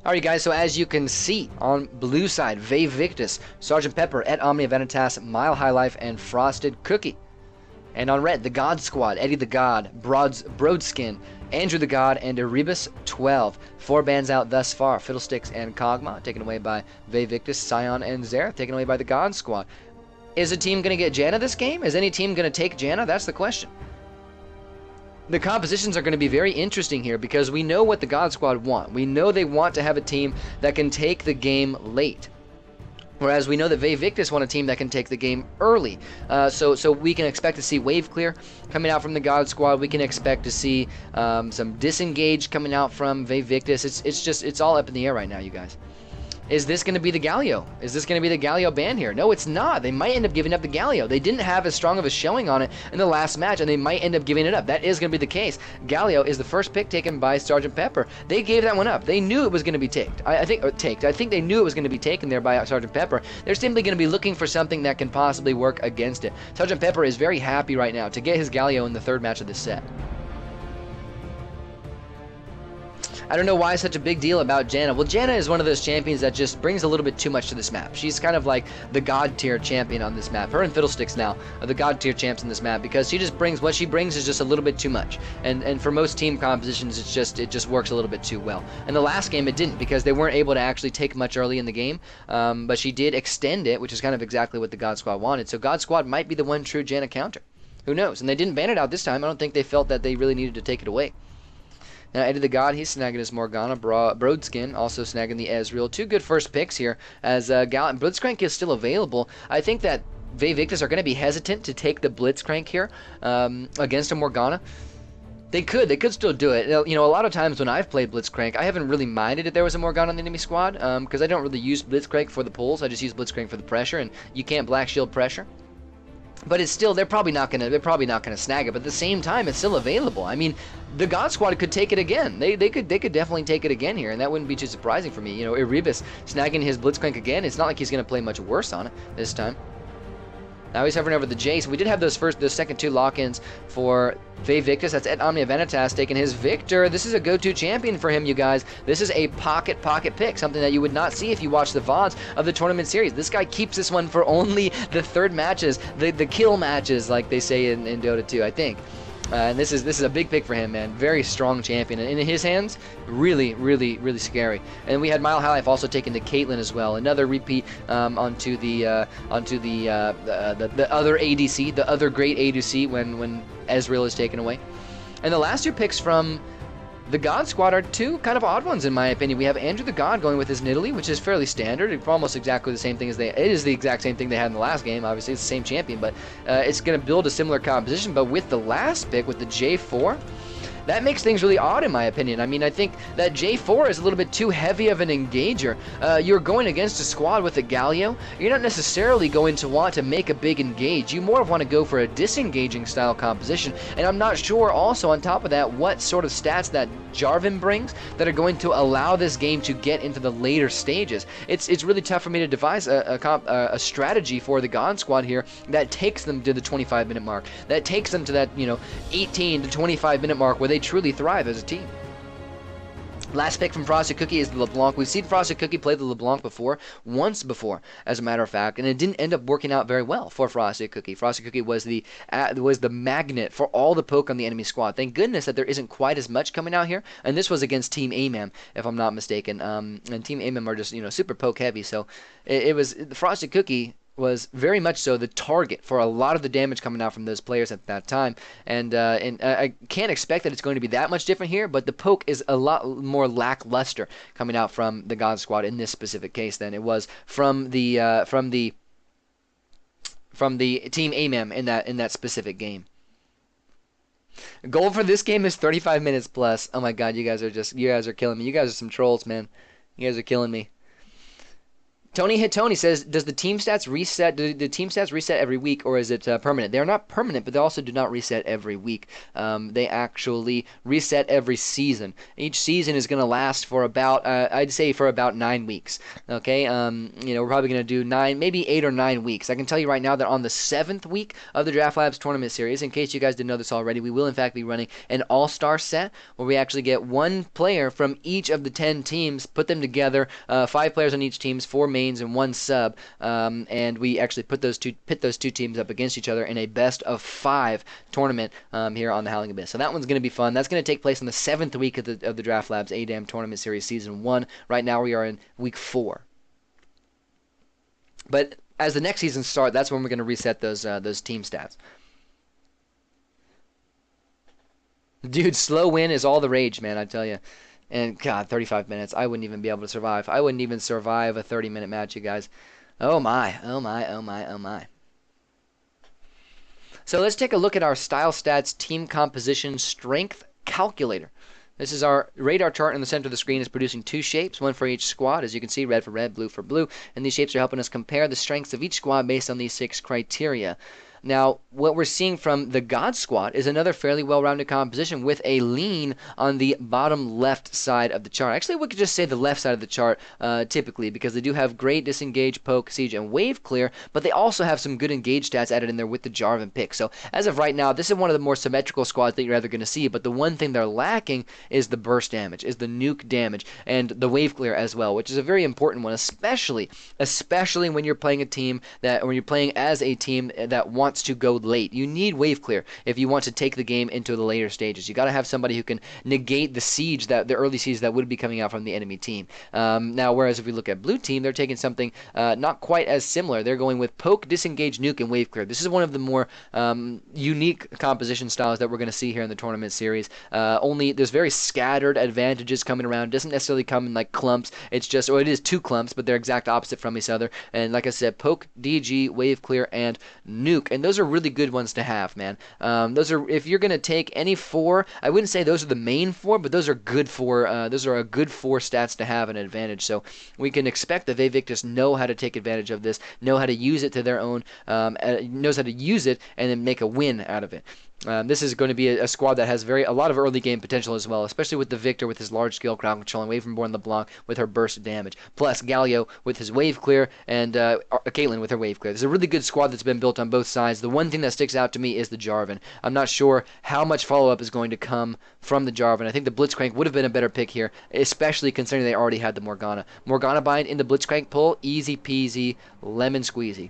Alright guys, so as you can see on blue side, Vae Victus, Sergeant Pepper, Et Omnia Vanitas, Mile High Life, and Frosted Cookie. And on red, the God Squad, Eddie the God, Broadskin, Andrew the God, and Erebus 12. 4 bands out thus far, Fiddlesticks and Kog'Maw, taken away by Vae Victus, Scion, and Xerath, taken away by the God Squad. Is a team going to get Janna this game? Is any team going to take Janna? That's the question. The compositions are going to be very interesting here because we know what the God Squad want. We know they want to have a team that can take the game late. Whereas we know that Vae Victus want a team that can take the game early. So we can expect to see wave clear coming out from the God Squad. We can expect to see some disengage coming out from Vae Victus. It's all up in the air right now, you guys. Is this going to be the Galio? Is this going to be the Galio ban here? No, it's not. They might end up giving up the Galio. They didn't have as strong of a showing on it in the last match, and they might end up giving it up. That is going to be the case. Galio is the first pick taken by Sergeant Pepper. They gave that one up. They knew it was going to be taked. I think they knew it was going to be taken there by Sergeant Pepper. They're simply going to be looking for something that can possibly work against it. Sergeant Pepper is very happy right now to get his Galio in the third match of this set. I don't know why it's such a big deal about Janna. Well, Janna is one of those champions that just brings a little bit too much to this map. She's kind of like the god tier champion on this map. Her and Fiddlesticks now are the god tier champs in this map because she just brings, what she brings is just a little bit too much. And for most team compositions, it just works a little bit too well. In the last game, it didn't because they weren't able to actually take much early in the game. But she did extend it, which is kind of exactly what the God Squad wanted. So God Squad might be the one true Janna counter. Who knows? And they didn't ban it out this time. I don't think they felt that they really needed to take it away. Now, Eddie the God, he's snagging his Morgana. Broadskin also snagging the Ezreal. Two good first picks here as Blitzcrank is still available. I think that Vae Victus are going to be hesitant to take the Blitzcrank here against a Morgana. They could still do it. You know, a lot of times when I've played Blitzcrank, I haven't really minded if there was a Morgana on the enemy squad because I don't really use Blitzcrank for the pulls. I just use Blitzcrank for the pressure, and you can't Black Shield pressure. But it's still, they're probably not gonna snag it. But at the same time, it's still available. I mean, the God Squad could take it again. They could definitely take it again here, and that wouldn't be too surprising for me. You know, Erebus snagging his Blitzcrank again. It's not like he's gonna play much worse on it this time. Now he's hovering over the Jace. We did have those second two lock-ins for Vae Victus. That's Et Omnia Vanitas taking his Victor. This is a go-to champion for him, you guys. This is a pocket pick, something that you would not see if you watch the VODs of the tournament series. This guy keeps this one for only the third matches, the kill matches, like they say in Dota 2, I think. And this is a big pick for him, man. Very strong champion. And in his hands, really scary. And we had Mile High Life also taking the Caitlyn as well. Another repeat onto the other ADC, the other great ADC when Ezreal is taken away. And the last two picks from the God Squad are two kind of odd ones in my opinion. We have Andrew the God going with his Nidalee, which is fairly standard. It's almost exactly the same thing as it is the exact same thing they had in the last game. Obviously, it's the same champion, but it's going to build a similar composition. But with the last pick, with the J4, that makes things really odd in my opinion. I mean, I think that J4 is a little bit too heavy of an engager. You're going against a squad with a Galio. You're not necessarily going to want to make a big engage. You more want to go for a disengaging style composition. And I'm not sure also on top of that what sort of stats that Jarvan brings that are going to allow this game to get into the later stages. It's really tough for me to devise a strategy for the God Squad here that takes them to the 25-minute mark. That takes them to that, 18 to 25-minute mark where they truly thrive as a team. Last pick from Frosted Cookie is the LeBlanc. We've seen Frosted Cookie play the LeBlanc once before, as a matter of fact, and it didn't end up working out very well for Frosted Cookie. Frosted Cookie was the magnet for all the poke on the enemy squad. Thank goodness that there isn't quite as much coming out here, and this was against Team AMAM, if I'm not mistaken. And Team AMAM are just super poke heavy, so it was the Frosted Cookie was very much so the target for a lot of the damage coming out from those players at that time. And I can't expect that it's going to be that much different here, but the poke is a lot more lackluster coming out from the God Squad in this specific case than it was from the Team AMAM in that specific game. Goal for this game is 35 minutes plus. Oh my god, you guys are killing me. You guys are some trolls, man. You guys are killing me. Tony Hit Tony says, does the team stats reset? Do the team stats reset every week, or is it permanent? They are not permanent, but they also do not reset every week. They actually reset every season. Each season is going to last for about, I'd say, for about 9 weeks. Okay, we're probably going to do 9, maybe 8 or 9 weeks. I can tell you right now that on the 7th week of the Draft Labs tournament series, in case you guys didn't know this already, we will in fact be running an all-star set where we actually get one player from each of the 10 teams, put them together, 5 players on each team, 4 mains and 1 sub, and we actually pit those two teams up against each other in a best of 5 tournament here on the Howling Abyss. So that one's going to be fun. That's going to take place on the 7th week of the Draft Labs A-Dam Tournament Series Season 1. Right now we are in week 4. But as the next season starts, that's when we're going to reset those team stats. Dude, slow win is all the rage, man, I tell you. And, God, 35 minutes. I wouldn't even be able to survive. I wouldn't even survive a 30-minute match, you guys. Oh, my. Oh, my. Oh, my. Oh, my. So let's take a look at our Style Stats Team Composition Strength Calculator. This is our radar chart in the center of the screen is producing 2 shapes, one for each squad. As you can see, red for red, blue for blue. And these shapes are helping us compare the strengths of each squad based on these 6 criteria. Now, what we're seeing from the God Squad is another fairly well-rounded composition with a lean on the bottom left side of the chart. Actually, we could just say the left side of the chart typically, because they do have great disengage, poke, siege, and wave clear, but they also have some good engage stats added in there with the Jarvan pick. So as of right now, this is one of the more symmetrical squads that you're ever going to see, but the one thing they're lacking is the burst damage, is the nuke damage, and the wave clear as well, which is a very important one, especially when you're playing a team that, when you're playing as a team that wants to go late. You need wave clear if you want to take the game into the later stages. You got to have somebody who can negate the siege, the early siege that would be coming out from the enemy team. Now, whereas if we look at blue team, they're taking something not quite as similar. They're going with poke, disengage, nuke, and wave clear. This is one of the more unique composition styles that we're going to see here in the tournament series. Only there's very scattered advantages coming around. It doesn't necessarily come in like clumps. It's just, or it is 2 clumps, but they're exact opposite from each other. And like I said, poke, DG, wave clear, and nuke. And those are really good ones to have, man. Those are, if you're going to take any 4, I wouldn't say those are the main 4, but those are good 4. Those are a good 4 stats to have an advantage. So we can expect the Vae Victus know how to take advantage of this, know how to use it to their own, knows how to use it and then make a win out of it. This is going to be a squad that has a lot of early game potential as well, especially with the Victor with his large scale crowd control and Wavenborn LeBlanc with her burst damage, plus Galio with his wave clear and Caitlyn with her wave clear. There's a really good squad that's been built on both sides. The one thing that sticks out to me is the Jarvan. I'm not sure how much follow-up is going to come from the Jarvan. I think the Blitzcrank would have been a better pick here, especially considering they already had the Morgana. Morgana bind in the Blitzcrank pull, easy peasy, lemon squeezy.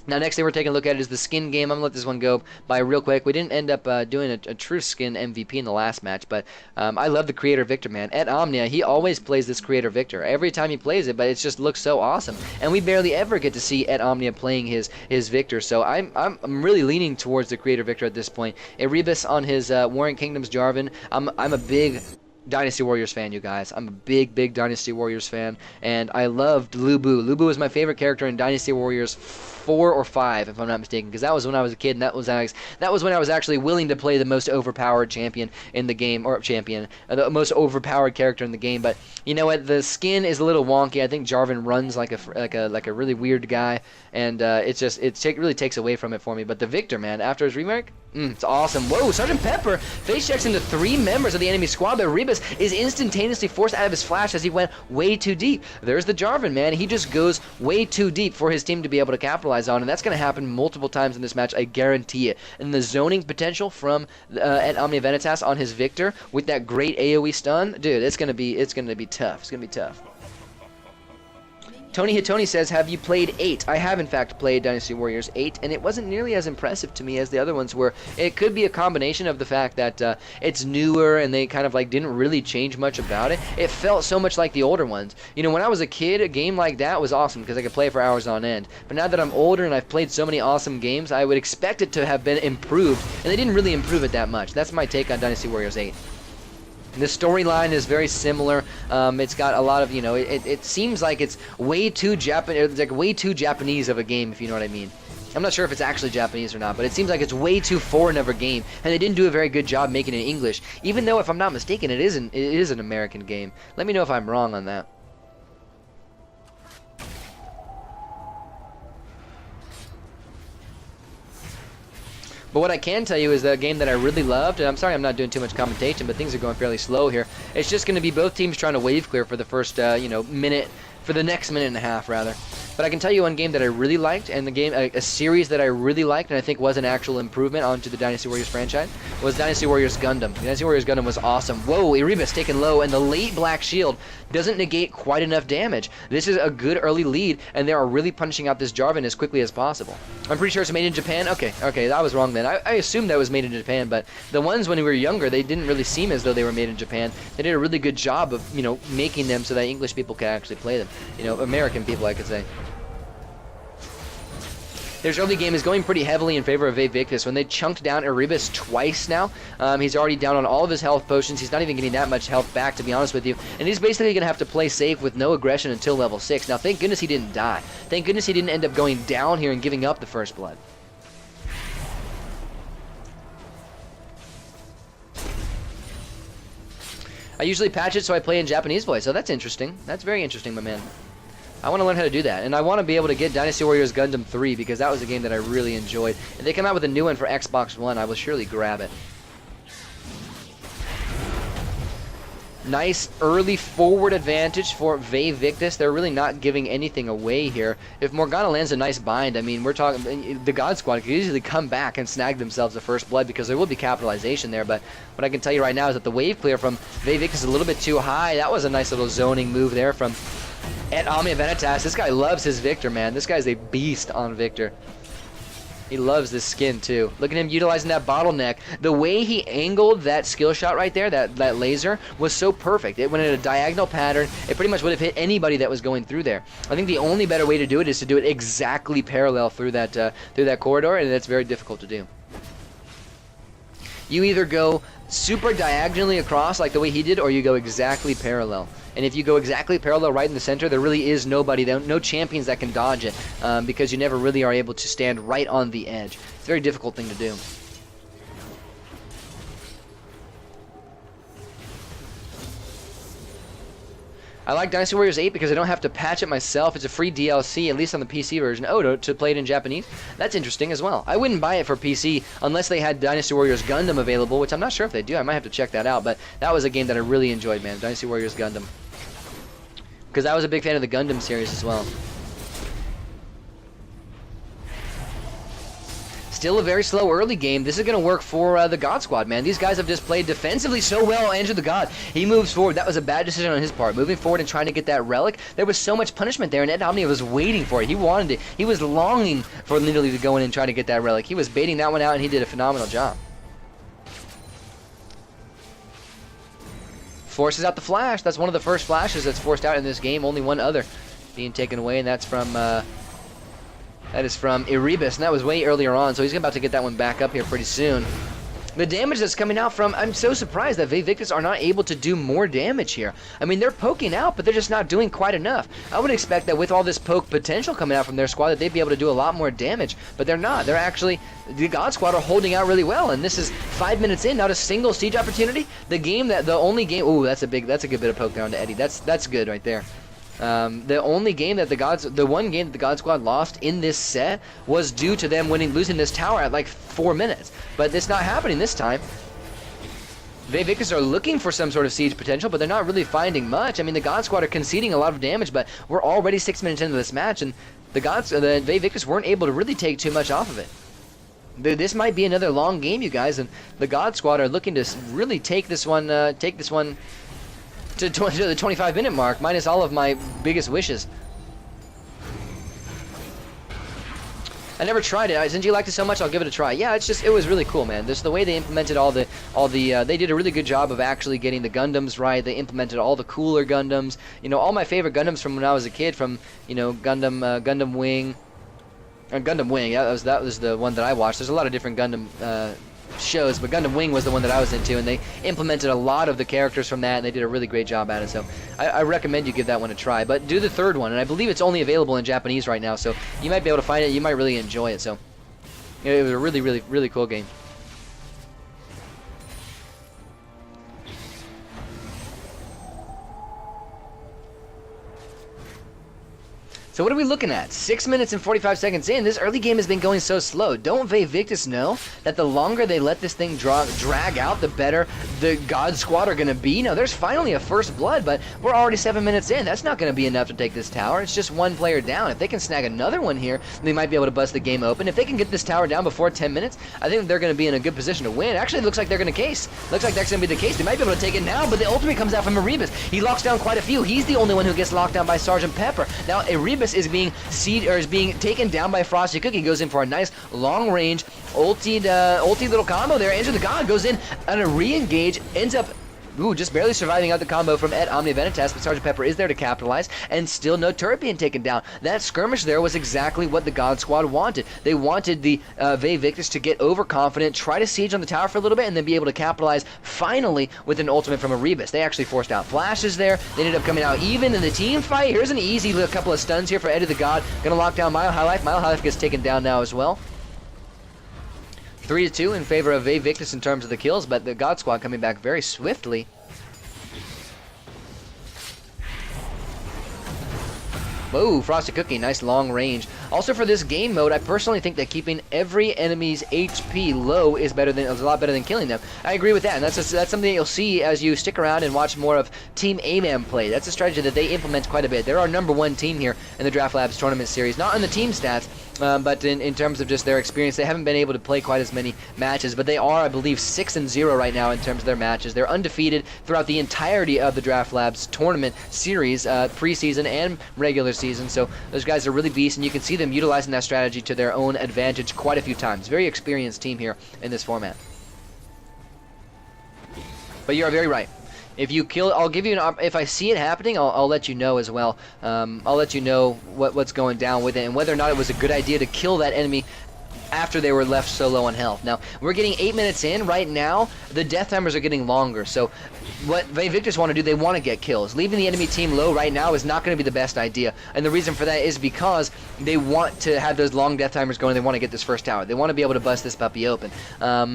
Now, next thing we're taking a look at is the skin game. I'm going to let this one go by real quick. We didn't end up doing a true skin MVP in the last match, but I love the Creator Victor, man. At Omnia, he always plays this Creator Victor. Every time he plays it, but it just looks so awesome. And we barely ever get to see At Omnia playing his Victor, so I'm really leaning towards the Creator Victor at this point. Erebus on his Warring Kingdoms Jarvan. I'm a big Dynasty Warriors fan, you guys. I'm a big Dynasty Warriors fan, and I loved Lubu. Lubu was my favorite character in Dynasty Warriors 4 or 5, if I'm not mistaken, because that was when I was a kid, and that was when I was actually willing to play the most overpowered champion in the game, or the most overpowered character in the game. But you know what? The skin is a little wonky. I think Jarvan runs like a really weird guy, and it really takes away from it for me. But the Victor, man, after his remake, it's awesome. Whoa, Sergeant Pepper face checks into 3 members of the enemy squad, but Rebus is instantaneously forced out of his flash as he went way too deep. There's the Jarvan, man. He just goes way too deep for his team to be able to capitalize on, and that's going to happen multiple times in this match, I guarantee it. And the zoning potential from at Omnia Vanitas on his Victor with that great AoE stun, dude, it's going to be tough. It's going to be tough. Tony Hitoni says, have you played 8? I have, in fact, played Dynasty Warriors 8, and it wasn't nearly as impressive to me as the other ones were. It could be a combination of the fact that it's newer and they kind of like didn't really change much about it. It felt so much like the older ones. You know, when I was a kid, a game like that was awesome because I could play for hours on end. But now that I'm older and I've played so many awesome games, I would expect it to have been improved, and they didn't really improve it that much. That's my take on Dynasty Warriors 8. The storyline is very similar. It's got a lot of, you know, it seems like it's way too Japanese of a game, if you know what I mean. I'm not sure if it's actually Japanese or not, but it seems like it's way too foreign of a game, and they didn't do a very good job making it in English. Even though, if I'm not mistaken, it is an American game. Let me know if I'm wrong on that. But what I can tell you is the game that I really loved, and I'm sorry I'm not doing too much commentation, but things are going fairly slow here. It's just going to be both teams trying to wave clear for the first, you know, minute, for the next minute and a half, rather. But I can tell you one game that I really liked, and the game, a series that I really liked, and I think was an actual improvement onto the Dynasty Warriors franchise, was Dynasty Warriors Gundam. Dynasty Warriors Gundam was awesome. Whoa, Erebus taken low, and the late Black Shield doesn't negate quite enough damage. This is a good early lead, and they are really punching out this Jarvan as quickly as possible. I'm pretty sure it's made in Japan. Okay, I was wrong then. I assumed that was made in Japan, but the ones when we were younger, they didn't really seem as though they were made in Japan. They did a really good job of, you know, making them so that English people could actually play them. You know, American people, I could say. Their early game is going pretty heavily in favor of Vae Victus. When they chunked down Erebus twice now, he's already down on all of his health potions. He's not even getting that much health back, to be honest with you. And he's basically going to have to play safe with no aggression until level 6. Now, thank goodness he didn't die. Thank goodness he didn't end up going down here and giving up the first blood. I usually patch it so I play in Japanese voice. So that's interesting. That's very interesting, my man. I want to learn how to do that, and I want to be able to get Dynasty Warriors Gundam 3 because that was a game that I really enjoyed. If they come out with a new one for Xbox One, I will surely grab it. Nice early forward advantage for Vae Victus. They're really not giving anything away here. If Morgana lands a nice bind, I mean, we're talking the God Squad could easily come back and snag themselves a first blood because there will be capitalization there. But what I can tell you right now is that the wave clear from Vae Victus is a little bit too high. That was a nice little zoning move there from Omnia Venitas. This guy loves his Victor, man. This guy's a beast on Victor. He loves this skin, too. Look at him utilizing that bottleneck. The way he angled that skill shot right there, that laser, was so perfect. It went in a diagonal pattern. It pretty much would have hit anybody that was going through there. I think the only better way to do it is to do it exactly parallel through that corridor, and that's very difficult to do. You either go super diagonally across like the way he did, or you go exactly parallel. And if you go exactly parallel right in the center, there really is nobody, no champions that can dodge it because you never really are able to stand right on the edge. It's a very difficult thing to do. I like Dynasty Warriors 8 because I don't have to patch it myself. It's a free DLC, at least on the PC version. Oh, to play it in Japanese? That's interesting as well. I wouldn't buy it for PC unless they had Dynasty Warriors Gundam available, which I'm not sure if they do. I might have to check that out, but that was a game that I really enjoyed, man. Dynasty Warriors Gundam. Because I was a big fan of the Gundam series as well. Still a very slow early game. This is going to work for the God Squad, man. These guys have just played defensively so well. Andrew the God, he moves forward. That was a bad decision on his part. Moving forward and trying to get that relic. There was so much punishment there, and Ed Omnia was waiting for it. He wanted it. He was longing for literally to go in and try to get that relic. He was baiting that one out, and he did a phenomenal job. Forces out the flash. That's one of the first flashes that's forced out in this game. Only one other being taken away, and that's from... that is from Erebus, and that was way earlier on, so he's about to get that one back up here pretty soon. The damage that's coming out from... I'm so surprised that Vae Victus are not able to do more damage here. I mean, they're poking out, but they're just not doing quite enough. I would expect that with all this poke potential coming out from their squad that they'd be able to do a lot more damage, but they're not. They're actually... The God Squad are holding out really well, and this is 5 minutes in, not a single siege opportunity. The only game... Ooh, that's a good bit of poke down to Eddie. That's good right there. The only game that the one game that the God Squad lost in this set was due to them losing this tower at like 4 minutes. But it's not happening this time. Vae Victus are looking for some sort of siege potential, but they're not really finding much. I mean, the God Squad are conceding a lot of damage, but we're already 6 minutes into this match, and the Vae Victus weren't able to really take too much off of it. This might be another long game, you guys, and the God Squad are looking to really take this one to the 25-minute mark, minus all of my biggest wishes. I never tried it. Since you liked it so much, I'll give it a try. Yeah, it was really cool, man. Just the way they implemented they did a really good job of actually getting the Gundams right. They implemented all the cooler Gundams. You know, all my favorite Gundams from when I was a kid, from, you know, Gundam Wing. Gundam Wing, that was the one that I watched. There's a lot of different Gundam shows, but Gundam Wing was the one that I was into, and they implemented a lot of the characters from that, and they did a really great job at it, so I recommend you give that one a try. But do the third one, and I believe it's only available in Japanese right now, so you might be able to find it. You might really enjoy it, so it was a really, really, really cool game. So what are we looking at? 6 minutes and 45 seconds in. This early game has been going so slow. Don't Vae Victus know that the longer they let this thing drag out, the better the God Squad are going to be? Now, there's finally a first blood, but we're already 7 minutes in. That's not going to be enough to take this tower. It's just one player down. If they can snag another one here, they might be able to bust the game open. If they can get this tower down before 10 minutes, I think they're going to be in a good position to win. Actually, it looks like they're going to case. Looks like that's going to be the case. They might be able to take it now, but the ultimate comes out from Erebus. He locks down quite a few. He's the only one who gets locked down by Sergeant Pepper. Now, Erebus is being taken down by Frosty Cookie. Goes in for a nice long-range ulti little combo there. Enter the God goes in on a re-engage, ends up just barely surviving out the combo from Ed Omni Venitas, but Sergeant Pepper is there to capitalize, and still no turret being taken down. That skirmish there was exactly what the God Squad wanted. They wanted the Vae Victus to get overconfident, try to siege on the tower for a little bit, and then be able to capitalize finally with an ultimate from Erebus. They actually forced out flashes there. They ended up coming out even in the team fight. Here's an easy couple of stuns here for Ed of the God. Gonna lock down Mile High Life. Mile High Life gets taken down now as well. 3-2 in favor of Vae Victus in terms of the kills, but the God Squad coming back very swiftly. Whoa, Frosty Cookie, nice long range. Also for this game mode, I personally think that keeping every enemy's HP low is a lot better than killing them. I agree with that, and that's something that you'll see as you stick around and watch more of Team A-Man play. That's a strategy that they implement quite a bit. They're our #1 team here in the Draft Labs tournament series, not in the team stats, but in terms of just their experience. They haven't been able to play quite as many matches, but they are, I believe, 6-0 right now in terms of their matches. They're undefeated throughout the entirety of the Draft Labs tournament series, preseason and regular season, so those guys are really beasts, and you can see them utilizing that strategy to their own advantage quite a few times. Very experienced team here in this format. But you are very right. If you kill, I'll give you if I see it happening, I'll let you know as well. I'll let you know what's going down with it and whether or not it was a good idea to kill that enemy after they were left so low on health. Now, we're getting 8 minutes in. Right now, the death timers are getting longer, so what Vae Victus want to do, they want to get kills. Leaving the enemy team low right now is not going to be the best idea, and the reason for that is because they want to have those long death timers going. They want to get this first tower. They want to be able to bust this puppy open,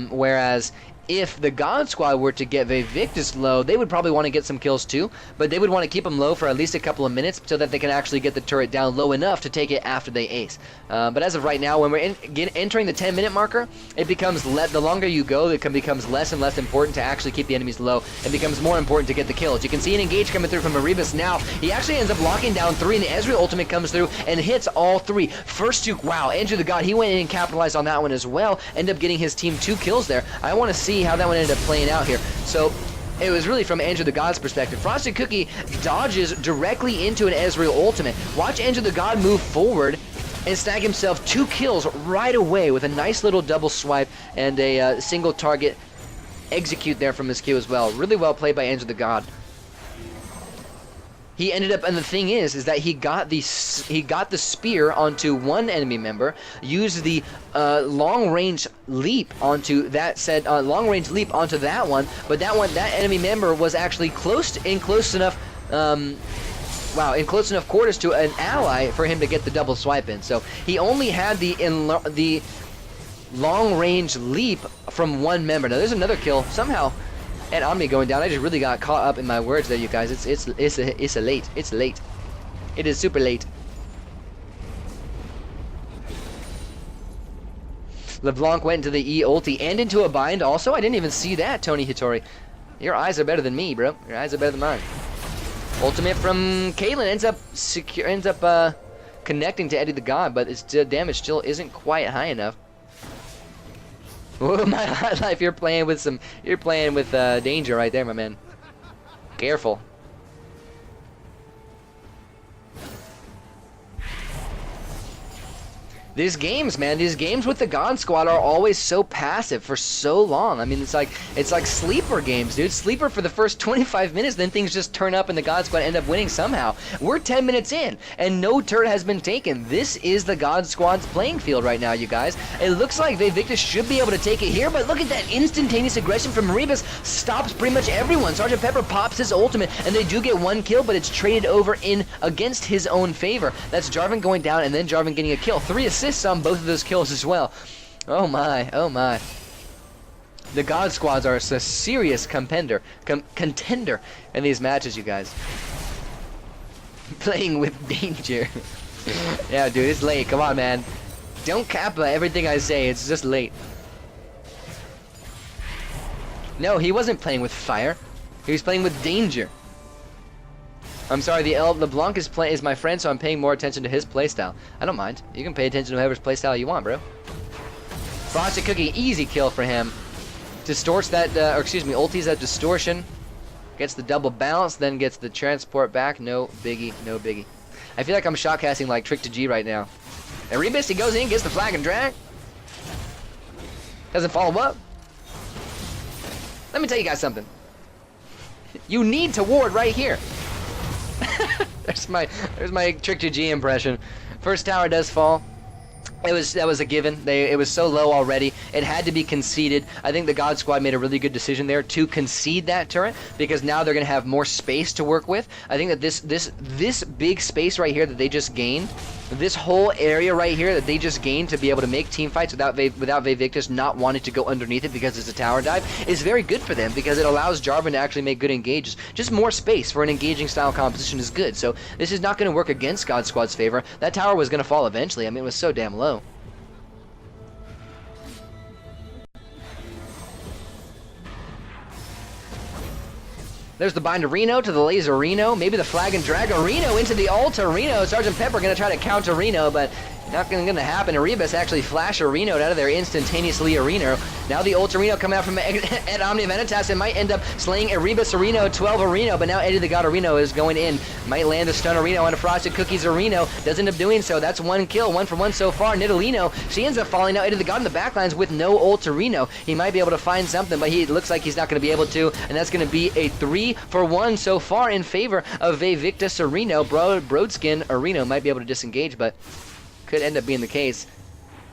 whereas if the God Squad were to get Vae Victus low, they would probably want to get some kills too, but they would want to keep them low for at least a couple of minutes so that they can actually get the turret down low enough to take it after they ace. But as of right now, when we're entering the 10-minute marker, it becomes the longer you go, it becomes less and less important to actually keep the enemies low. It becomes more important to get the kills. You can see an engage coming through from Erebus now. He actually ends up locking down 3, and the Ezreal ultimate comes through and hits all 3. First 2, wow, Andrew the God, he went in and capitalized on that one as well. Ended up getting his team 2 kills there. I want to see how that one ended up playing out here. So it was really from Andrew the God's perspective. Frosty Cookie dodges directly into an Ezreal ultimate. Watch Andrew the God move forward and snag himself 2 kills right away with a nice little double swipe and a single target execute there from his Q as well. Really well played by Andrew the God. He ended up, and the thing is that he got the spear onto one enemy member, used the long range leap onto that one, but that enemy member was actually in close enough quarters to an ally for him to get the double swipe in. So he only had the long range leap from one member. Now there's another kill somehow. And Omni going down. I just really got caught up in my words there, you guys. It's late. It's late. It is super late. LeBlanc went into the E ulti and into a bind also. I didn't even see that, Tony Hitori. Your eyes are better than me, bro. Your eyes are better than mine. Ultimate from Caitlyn ends up connecting to Eddie the God, but its damage still isn't quite high enough. Oh, my life, you're playing with danger right there, my man. Careful. These games, man, these games with the God Squad are always so passive for so long. I mean, it's like sleeper games, dude. Sleeper for the first 25 minutes, then things just turn up and the God Squad end up winning somehow. We're 10 minutes in, and no turret has been taken. This is the God Squad's playing field right now, you guys. It looks like Vae Victus should be able to take it here, but look at that instantaneous aggression from Erebus. Stops pretty much everyone. Sergeant Pepper pops his ultimate, and they do get 1 kill, but it's traded over in against his own favor. That's Jarvan going down, and then Jarvan getting a kill. 3 assists on both of those kills as well. Oh my, oh my. The God Squads are a serious contender in these matches, you guys. Playing with danger. Yeah, dude, it's late. Come on, man. Don't kappa everything I say. It's just late. No, he wasn't playing with fire. He was playing with danger. I'm sorry, the LeBlanc is my friend, so I'm paying more attention to his playstyle. I don't mind. You can pay attention to whoever's playstyle you want, bro. Frosted Cookie, easy kill for him. Distorts that, or excuse me, ultis that distortion. Gets the double bounce, then gets the transport back. No biggie, no biggie. I feel like I'm shotcasting like Trick to G right now. Erebus, he goes in, gets the flag and drag. Doesn't follow up. Let me tell you guys something. You need to ward right here. there's my Trick to G impression. First tower does fall. That was a given. It was so low already. It had to be conceded. I think the God Squad made a really good decision there to concede that turret because now they're going to have more space to work with. I think that this big space right here that they just gained, this whole area right here that they just gained to be able to make team fights without Vae Victus not wanting to go underneath it because it's a tower dive is very good for them because it allows Jarvan to actually make good engages. Just more space for an engaging style composition is good. So this is not going to work against God Squad's favor. That tower was going to fall eventually. I mean, it was so damn low. There's the bind of Reno to the laser Reno. Maybe the flag and drag of Reno into the altar Reno. Sergeant Pepper going to try to counter Reno, but not going to happen. Erebus actually flash a Reno out of there instantaneously. Reno. Now the Ultra Reno coming out from Ed Omni Vanitas. It might end up slaying Erebus Reno, 12 Reno, but now Eddie the God Reno is going in. Might land a stun Reno on a Frosted Cookies Reno. Does end up doing so. That's one kill, 1 for 1 so far. Nidalino, she ends up falling out. Eddie the God in the backlines with no Ultra Reno. He might be able to find something, but he looks like he's not going to be able to, and that's going to be a 3 for 1 so far in favor of Vae Victus Reno. Broadskin Reno might be able to disengage, but could end up being the case.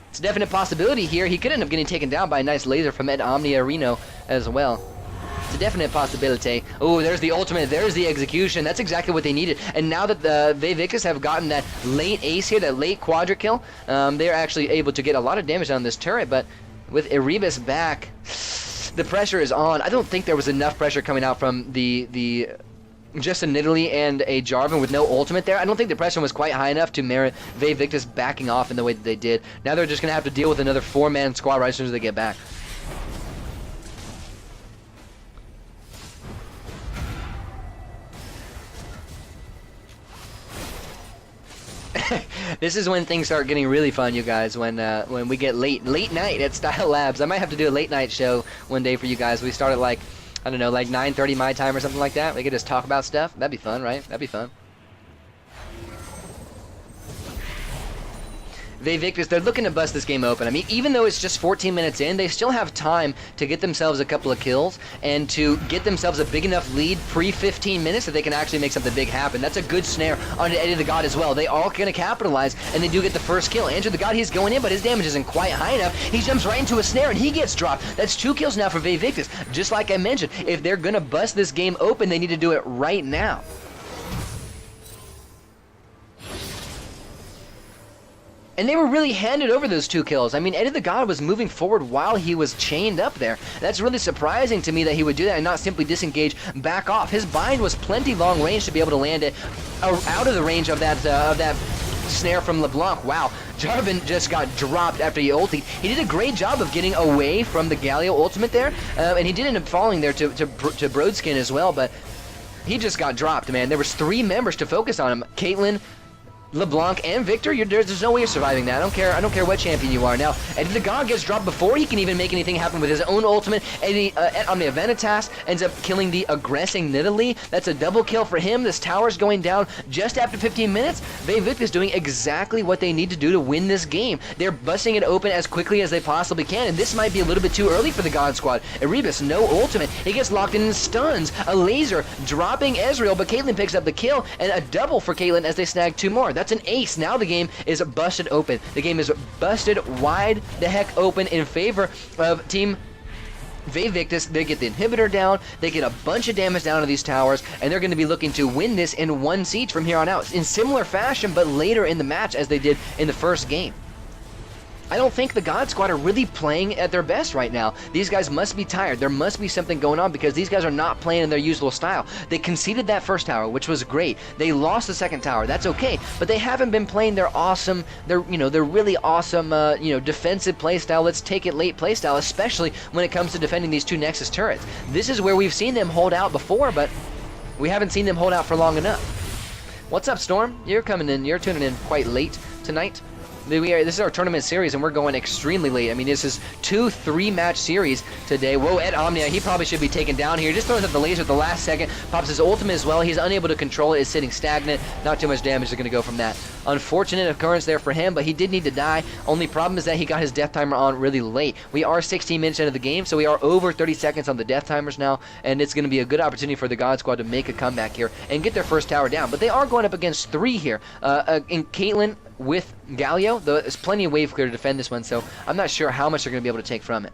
It's a definite possibility here. He could end up getting taken down by a nice laser from Ed Omnia Reno as well. It's a definite possibility. Oh, there's the ultimate. There's the execution. That's exactly what they needed. And now that the Vae Victus have gotten that late ace here, that late quadra kill, they're actually able to get a lot of damage on this turret. But with Erebus back, the pressure is on. I don't think there was enough pressure coming out from the just a Nidalee and a Jarvan with no ultimate there. I don't think the pressure was quite high enough to merit Vae Victus backing off in the way that they did. Now they're just going to have to deal with another 4-man squad right as soon as they get back. This is when things start getting really fun, you guys, when we get late night at Style Labs. I might have to do a late night show one day for you guys. We start at like, I don't know, like 9:30 my time or something like that. We could just talk about stuff. That'd be fun, right? That'd be fun. Vae Victus, they're looking to bust this game open. I mean, even though it's just 14 minutes in, they still have time to get themselves a couple of kills and to get themselves a big enough lead pre-15 minutes that they can actually make something big happen. That's a good snare on Eddie the God as well. They are going to capitalize, and they do get the first kill. Andrew the God, he's going in, but his damage isn't quite high enough. He jumps right into a snare, and he gets dropped. That's 2 kills now for Vae Victus. Just like I mentioned, if they're going to bust this game open, they need to do it right now. And they were really handed over those 2 kills. I mean, Eddie the God was moving forward while he was chained up there. That's really surprising to me that he would do that and not simply disengage, back off. His bind was plenty long range to be able to land it out of the range of that snare from LeBlanc. Wow, Jarvan just got dropped after he ulted. He did a great job of getting away from the Galio ultimate there, and he did end up falling there to Broadskin as well, but he just got dropped, man. There was 3 members to focus on him. Caitlyn, LeBlanc, and Victor, there's no way you're surviving that. I don't care what champion you are. Now, Eddie the God gets dropped before he can even make anything happen with his own ultimate. Eddie Omnia Vanitas ends up killing the aggressing Nidalee. That's a double kill for him. This tower's going down just after 15 minutes. Vae Victus is doing exactly what they need to do to win this game. They're busting it open as quickly as they possibly can, and this might be a little bit too early for the God Squad. Erebus, no ultimate. He gets locked in stuns. A laser dropping Ezreal, but Caitlyn picks up the kill, and a double for Caitlyn as they snag 2 more. That's an ace. Now the game is busted open. The game is busted wide the heck open in favor of Team Vae Victus. They get the inhibitor down, they get a bunch of damage down to these towers, and they're going to be looking to win this in 1 siege from here on out. In similar fashion, but later in the match as they did in the first game. I don't think the God Squad are really playing at their best right now. These guys must be tired. There must be something going on because these guys are not playing in their usual style. They conceded that first tower, which was great. They lost the second tower. That's okay. But they haven't been playing their awesome, their really awesome, defensive playstyle. Let's take it late playstyle, especially when it comes to defending these two Nexus turrets. This is where we've seen them hold out before, but we haven't seen them hold out for long enough. What's up, Storm? You're coming in. You're tuning in quite late tonight. This is our tournament series, and we're going extremely late. I mean, this is 2-3 match series today. Whoa, Ed Omnia, he probably should be taken down here. Just throws up the laser at the last second, pops his ultimate as well. He's unable to control it, is sitting stagnant. Not too much damage is going to go from that. Unfortunate occurrence there for him, but he did need to die. Only problem is that he got his death timer on really late. We are 16 minutes into the game, so we are over 30 seconds on the death timers now, and it's going to be a good opportunity for the God Squad to make a comeback here and get their first tower down. But they are going up against 3 here. In Caitlyn with Galio, though there's plenty of wave clear to defend this one, so I'm not sure how much they're going to be able to take from it.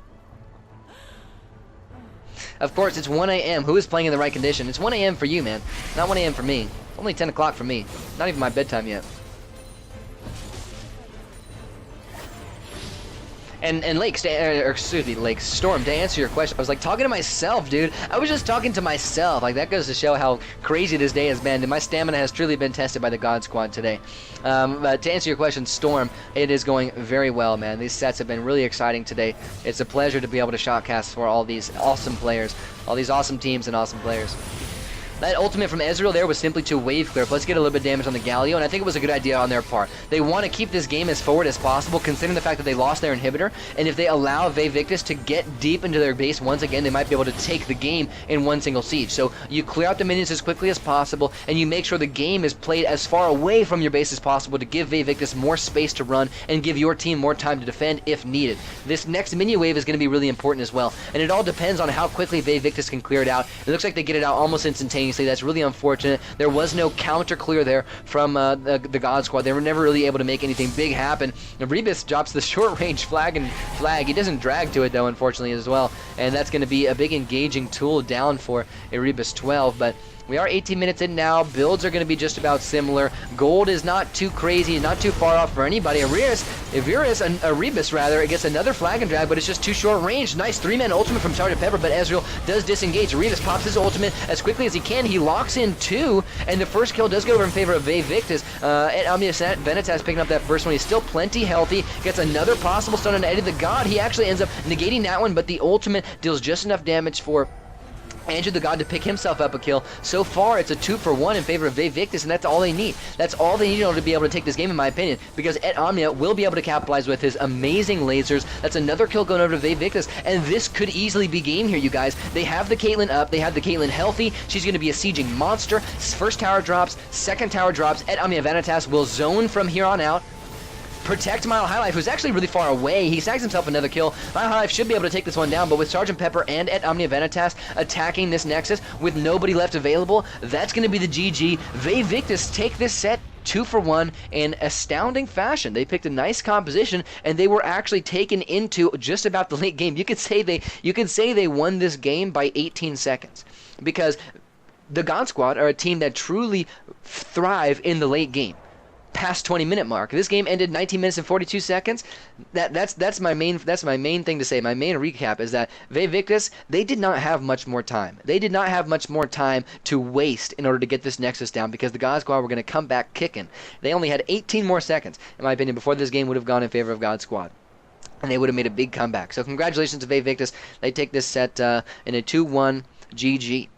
Of course, it's 1 a.m. Who is playing in the right condition? It's 1 a.m. for you, man. Not 1 a.m. for me. Only 10 o'clock for me. Not even my bedtime yet. And Storm, to answer your question, I was like talking to myself, dude. I was just talking to myself. Like, that goes to show how crazy this day has been. And my stamina has truly been tested by the God Squad today. But to answer your question, Storm, it is going very well, man. These sets have been really exciting today. It's a pleasure to be able to shotcast for all these awesome players, all these awesome teams and awesome players. That ultimate from Ezreal there was simply to wave clear. Let's get a little bit of damage on the Galio, and I think it was a good idea on their part. They want to keep this game as forward as possible, considering the fact that they lost their inhibitor, and if they allow Vae Victus to get deep into their base once again, they might be able to take the game in one single siege. So you clear out the minions as quickly as possible, and you make sure the game is played as far away from your base as possible to give Vae Victus more space to run and give your team more time to defend if needed. This next minion wave is going to be really important as well, and it all depends on how quickly Vae Victus can clear it out. It looks like they get it out almost instantaneously. That's really unfortunate. There was no counter clear there from the God Squad. They were never really able to make anything big happen. Erebus drops the short range flag. He doesn't drag to it though, unfortunately, as well, and that's going to be a big engaging tool down for Erebus 12. But we are 18 minutes in now. Builds are going to be just about similar. Gold is not too crazy, not too far off for anybody. Erebus, it gets another flag and drag, but it's just too short range. Nice 3-man ultimate from Sgt. Pepper, but Ezreal does disengage. Erebus pops his ultimate as quickly as he can. He locks in 2, and the first kill does go over in favor of Vae Victus. Vanitas picking up that first one. He's still plenty healthy. Gets another possible stun on Eddie the God. He actually ends up negating that one, but the ultimate deals just enough damage for Andrew the God to pick himself up a kill. So far, it's a 2-for-1 in favor of Vae Victus, and that's all they need. That's all they need in order to be able to take this game, in my opinion, because Ed Omnia will be able to capitalize with his amazing lasers. That's another kill going over to Vae Victus, and this could easily be game here, you guys. They have the Caitlyn up. They have the Caitlyn healthy. She's going to be a sieging monster. First tower drops. Second tower drops. Ed Omnia Vanitas will zone from here on out. Protect Mile High Life, who's actually really far away. He snags himself another kill. Mile High Life should be able to take this one down, but with Sgt. Pepper and at Omnia Vanitas attacking this Nexus with nobody left available, that's going to be the GG. Vae Victus take this set 2-for-1 in astounding fashion. They picked a nice composition, and they were actually taken into just about the late game. You could say they won this game by 18 seconds, because the God Squad are a team that truly thrive in the late game. Past 20-minute mark. This game ended 19 minutes and 42 seconds. That's my main thing to say. My main recap is that Vae Victus, they did not have much more time. They did not have much more time to waste in order to get this Nexus down, because the God Squad were going to come back kicking. They only had 18 more seconds, in my opinion, before this game would have gone in favor of God Squad, and they would have made a big comeback. So congratulations to Vae Victus. They take this set in a 2-1 GG.